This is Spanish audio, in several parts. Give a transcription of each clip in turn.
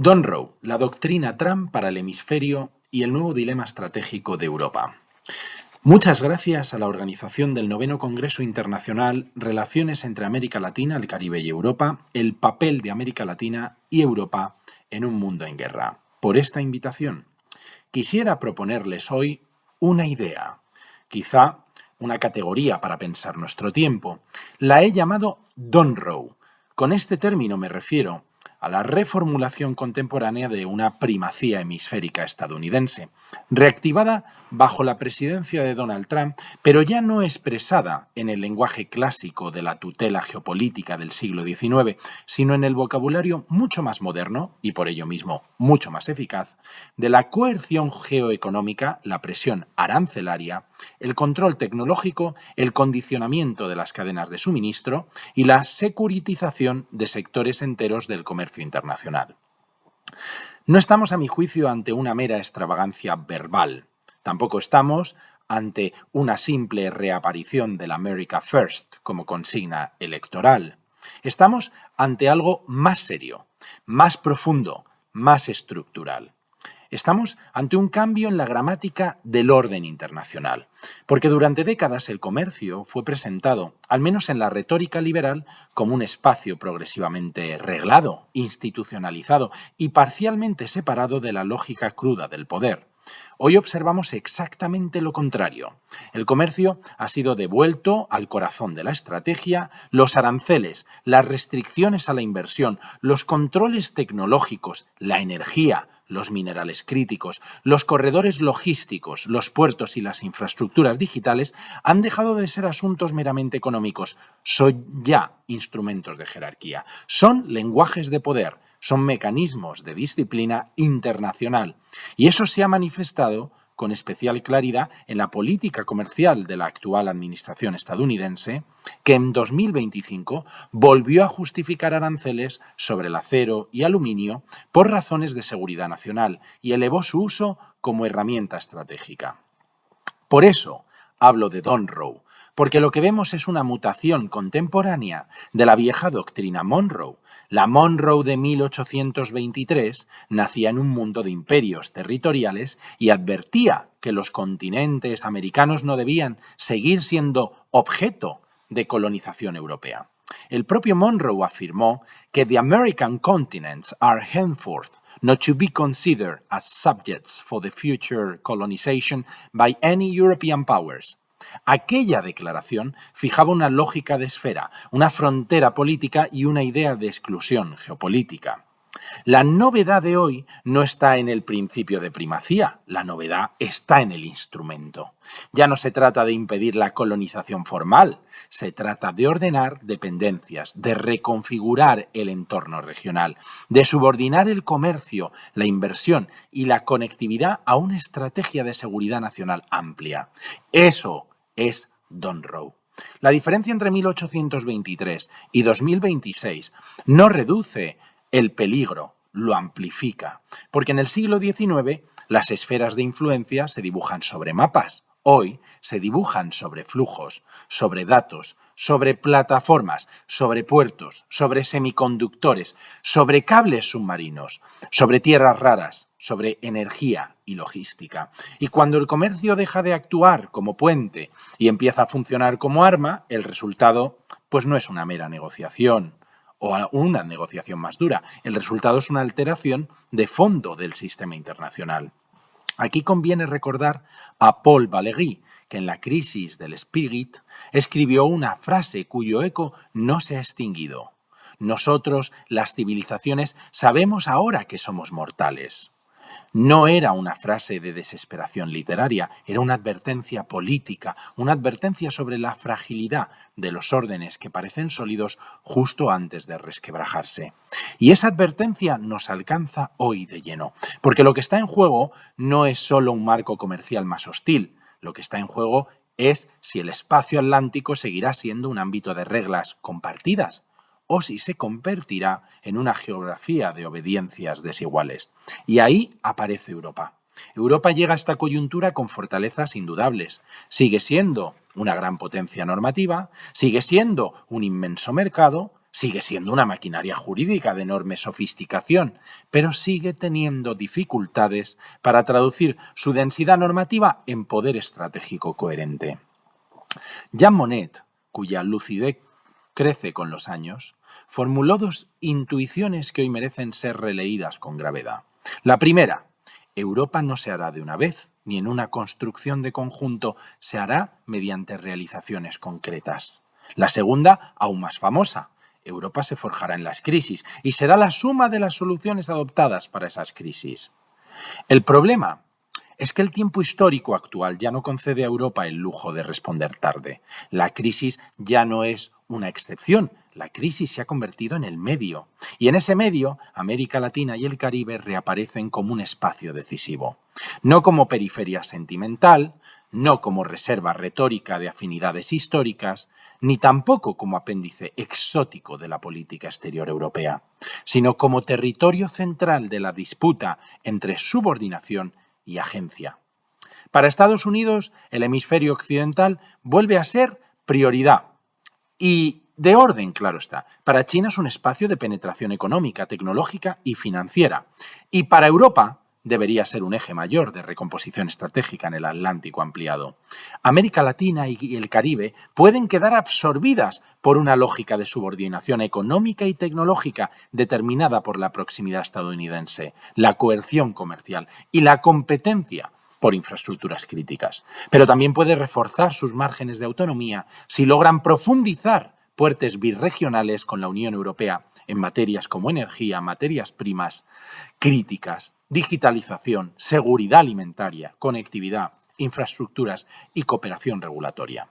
Don Rowe, la doctrina Trump para el hemisferio y el nuevo dilema estratégico de Europa. Muchas gracias a la organización del 9º Congreso Internacional Relaciones entre América Latina, el Caribe y Europa, el papel de América Latina y Europa en un mundo en guerra, por esta invitación. Quisiera proponerles hoy una idea, quizá una categoría para pensar nuestro tiempo. La he llamado Don Rowe. Con este término me refiero a la reformulación contemporánea de una primacía hemisférica estadounidense, reactivada bajo la presidencia de Donald Trump, pero ya no expresada en el lenguaje clásico de la tutela geopolítica del siglo XIX, sino en el vocabulario mucho más moderno, y por ello mismo mucho más eficaz, de la coerción geoeconómica, la presión arancelaria, el control tecnológico, el condicionamiento de las cadenas de suministro y la securitización de sectores enteros del comercio internacional. No estamos, a mi juicio, ante una mera extravagancia verbal. Tampoco estamos ante una simple reaparición del America First como consigna electoral. Estamos ante algo más serio, más profundo, más estructural. Estamos ante un cambio en la gramática del orden internacional, porque durante décadas el comercio fue presentado, al menos en la retórica liberal, como un espacio progresivamente reglado, institucionalizado y parcialmente separado de la lógica cruda del poder. Hoy observamos exactamente lo contrario. El comercio ha sido devuelto al corazón de la estrategia, los aranceles, las restricciones a la inversión, los controles tecnológicos, la energía, los minerales críticos, los corredores logísticos, los puertos y las infraestructuras digitales han dejado de ser asuntos meramente económicos. Son ya instrumentos de jerarquía, son lenguajes de poder, son mecanismos de disciplina internacional. Y eso se ha manifestado con especial claridad en la política comercial de la actual administración estadounidense, que en 2025 volvió a justificar aranceles sobre el acero y aluminio por razones de seguridad nacional y elevó su uso como herramienta estratégica. Por eso hablo de Don Rowe, porque lo que vemos es una mutación contemporánea de la vieja doctrina Monroe. La Monroe de 1823 nacía en un mundo de imperios territoriales y advertía que los continentes americanos no debían seguir siendo objeto de colonización europea. El propio Monroe afirmó que the American continents are henceforth not to be considered as subjects for the future colonization by any European powers. Aquella declaración fijaba una lógica de esfera, una frontera política y una idea de exclusión geopolítica. La novedad de hoy no está en el principio de primacía, la novedad está en el instrumento. Ya no se trata de impedir la colonización formal, se trata de ordenar dependencias, de reconfigurar el entorno regional, de subordinar el comercio, la inversión y la conectividad a una estrategia de seguridad nacional amplia. Eso es Don Rowe. La diferencia entre 1823 y 2026 no reduce el peligro, lo amplifica, porque en el siglo XIX las esferas de influencia se dibujan sobre mapas. Hoy se dibujan sobre flujos, sobre datos, sobre plataformas, sobre puertos, sobre semiconductores, sobre cables submarinos, sobre tierras raras, sobre energía y logística. Y cuando el comercio deja de actuar como puente y empieza a funcionar como arma, el resultado pues no es una mera negociación o una negociación más dura. El resultado es una alteración de fondo del sistema internacional. Aquí conviene recordar a Paul Valéry, que en la crisis del Spirit escribió una frase cuyo eco no se ha extinguido. Nosotros, las civilizaciones, sabemos ahora que somos mortales. No era una frase de desesperación literaria, era una advertencia política, una advertencia sobre la fragilidad de los órdenes que parecen sólidos justo antes de resquebrajarse. Y esa advertencia nos alcanza hoy de lleno, porque lo que está en juego no es solo un marco comercial más hostil, lo que está en juego es si el espacio atlántico seguirá siendo un ámbito de reglas compartidas, o si se convertirá en una geografía de obediencias desiguales. Y ahí aparece Europa. Europa llega a esta coyuntura con fortalezas indudables. Sigue siendo una gran potencia normativa, sigue siendo un inmenso mercado, sigue siendo una maquinaria jurídica de enorme sofisticación, pero sigue teniendo dificultades para traducir su densidad normativa en poder estratégico coherente. Jean Monnet, cuya lucidez crece con los años, formuló dos intuiciones que hoy merecen ser releídas con gravedad. La primera: Europa no se hará de una vez, ni en una construcción de conjunto, se hará mediante realizaciones concretas. La segunda, aún más famosa: Europa se forjará en las crisis y será la suma de las soluciones adoptadas para esas crisis. El problema es que el tiempo histórico actual ya no concede a Europa el lujo de responder tarde. La crisis ya no es una excepción, la crisis se ha convertido en el medio. Y en ese medio, América Latina y el Caribe reaparecen como un espacio decisivo. No como periferia sentimental, no como reserva retórica de afinidades históricas, ni tampoco como apéndice exótico de la política exterior europea, sino como territorio central de la disputa entre subordinación y agencia. Para Estados Unidos, el hemisferio occidental vuelve a ser prioridad y de orden, claro está. Para China es un espacio de penetración económica, tecnológica y financiera. Y para Europa debería ser un eje mayor de recomposición estratégica en el Atlántico ampliado. América Latina y el Caribe pueden quedar absorbidas por una lógica de subordinación económica y tecnológica determinada por la proximidad estadounidense, la coerción comercial y la competencia por infraestructuras críticas. Pero también puede reforzar sus márgenes de autonomía si logran profundizar puertes birregionales con la Unión Europea en materias como energía, materias primas críticas, digitalización, seguridad alimentaria, conectividad, infraestructuras y cooperación regulatoria.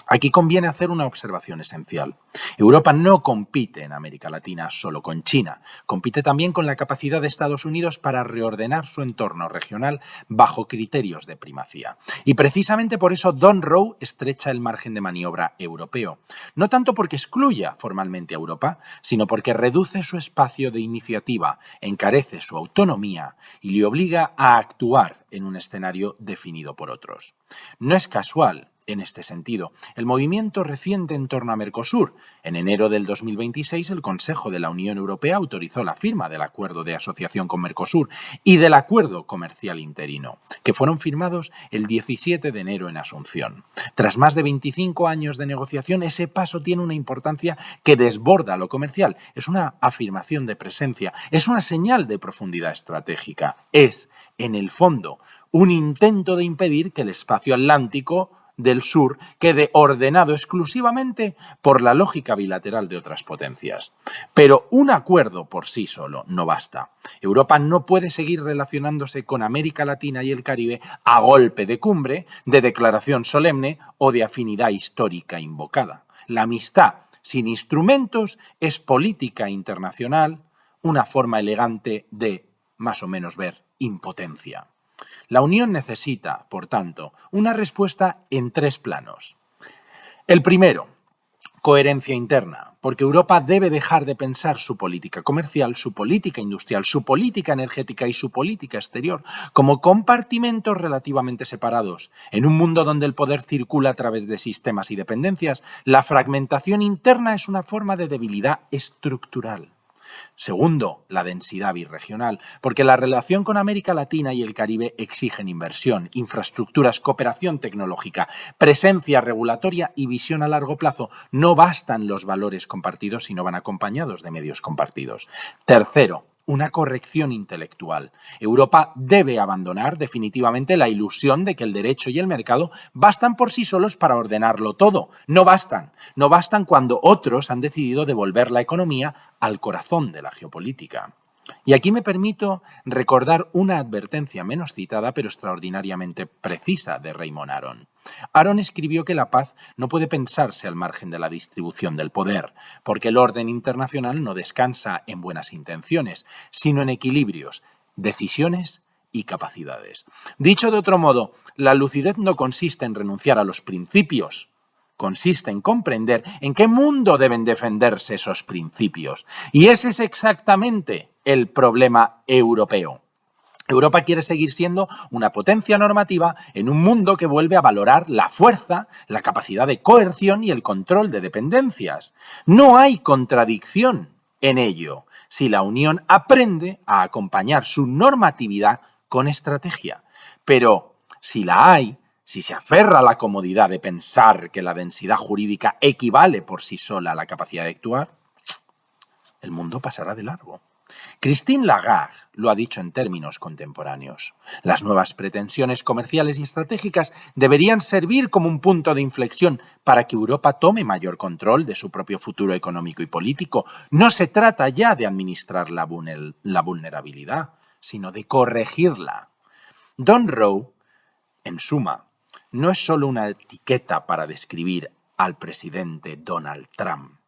Aquí conviene hacer una observación esencial. Europa no compite en América Latina solo con China, compite también con la capacidad de Estados Unidos para reordenar su entorno regional bajo criterios de primacía. Y precisamente por eso Don Rowe estrecha el margen de maniobra europeo, no tanto porque excluya formalmente a Europa, sino porque reduce su espacio de iniciativa, encarece su autonomía y le obliga a actuar en un escenario definido por otros. No es casual, en este sentido, el movimiento reciente en torno a Mercosur. En enero del 2026, el Consejo de la Unión Europea autorizó la firma del acuerdo de asociación con Mercosur y del acuerdo comercial interino, que fueron firmados el 17 de enero en Asunción. Tras más de 25 años de negociación, ese paso tiene una importancia que desborda lo comercial. Es una afirmación de presencia, es una señal de profundidad estratégica. Es, en el fondo, un intento de impedir que el espacio atlántico del sur quede ordenado exclusivamente por la lógica bilateral de otras potencias. Pero un acuerdo por sí solo no basta. Europa no puede seguir relacionándose con América Latina y el Caribe a golpe de cumbre, de declaración solemne o de afinidad histórica invocada. La amistad sin instrumentos es política internacional, una forma elegante de, más o menos, ver impotencia. La Unión necesita, por tanto, una respuesta en tres planos. El primero, coherencia interna, porque Europa debe dejar de pensar su política comercial, su política industrial, su política energética y su política exterior como compartimentos relativamente separados. En un mundo donde el poder circula a través de sistemas y dependencias, la fragmentación interna es una forma de debilidad estructural. Segundo, la densidad birregional, porque la relación con América Latina y el Caribe exigen inversión, infraestructuras, cooperación tecnológica, presencia regulatoria y visión a largo plazo. No bastan los valores compartidos si no van acompañados de medios compartidos. Tercero, una corrección intelectual. Europa debe abandonar definitivamente la ilusión de que el derecho y el mercado bastan por sí solos para ordenarlo todo. No bastan. No bastan cuando otros han decidido devolver la economía al corazón de la geopolítica. Y aquí me permito recordar una advertencia menos citada pero extraordinariamente precisa de Raymond Aron. Aron escribió que la paz no puede pensarse al margen de la distribución del poder, porque el orden internacional no descansa en buenas intenciones, sino en equilibrios, decisiones y capacidades. Dicho de otro modo, la lucidez no consiste en renunciar a los principios, consiste en comprender en qué mundo deben defenderse esos principios. Y ese es exactamente el problema europeo. Europa quiere seguir siendo una potencia normativa en un mundo que vuelve a valorar la fuerza, la capacidad de coerción y el control de dependencias. No hay contradicción en ello si la Unión aprende a acompañar su normatividad con estrategia. Pero si la hay, si se aferra a la comodidad de pensar que la densidad jurídica equivale por sí sola a la capacidad de actuar, el mundo pasará de largo. Christine Lagarde lo ha dicho en términos contemporáneos. Las nuevas pretensiones comerciales y estratégicas deberían servir como un punto de inflexión para que Europa tome mayor control de su propio futuro económico y político. No se trata ya de administrar la vulnerabilidad, sino de corregirla. Don Rowe, en suma, no es solo una etiqueta para describir al presidente Donald Trump.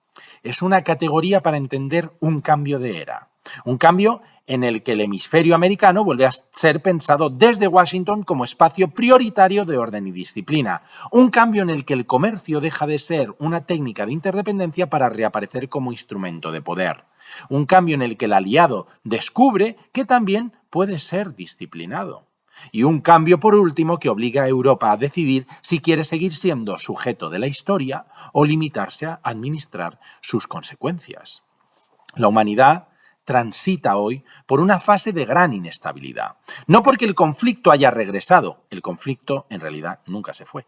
Es una categoría para entender un cambio de era. Un cambio en el que el hemisferio americano vuelve a ser pensado desde Washington como espacio prioritario de orden y disciplina. Un cambio en el que el comercio deja de ser una técnica de interdependencia para reaparecer como instrumento de poder. Un cambio en el que el aliado descubre que también puede ser disciplinado. Y un cambio, por último, que obliga a Europa a decidir si quiere seguir siendo sujeto de la historia o limitarse a administrar sus consecuencias. La humanidad transita hoy por una fase de gran inestabilidad. No porque el conflicto haya regresado, el conflicto en realidad nunca se fue,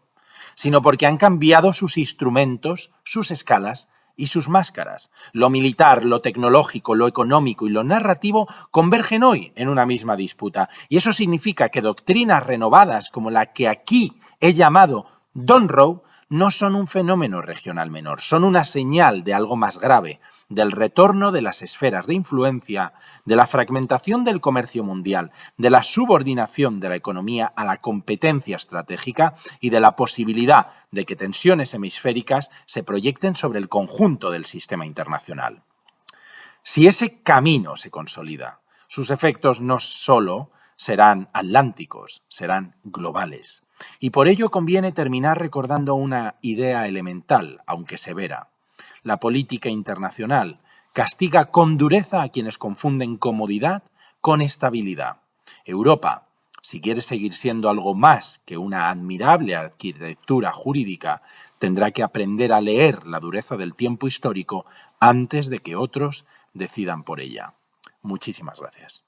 sino porque han cambiado sus instrumentos, sus escalas y sus máscaras. Lo militar, lo tecnológico, lo económico y lo narrativo convergen hoy en una misma disputa. Y eso significa que doctrinas renovadas como la que aquí he llamado Don Rowe no son un fenómeno regional menor, son una señal de algo más grave, del retorno de las esferas de influencia, de la fragmentación del comercio mundial, de la subordinación de la economía a la competencia estratégica y de la posibilidad de que tensiones hemisféricas se proyecten sobre el conjunto del sistema internacional. Si ese camino se consolida, sus efectos no solo serán atlánticos, serán globales. Y por ello conviene terminar recordando una idea elemental, aunque severa. La política internacional castiga con dureza a quienes confunden comodidad con estabilidad. Europa, si quiere seguir siendo algo más que una admirable arquitectura jurídica, tendrá que aprender a leer la dureza del tiempo histórico antes de que otros decidan por ella. Muchísimas gracias.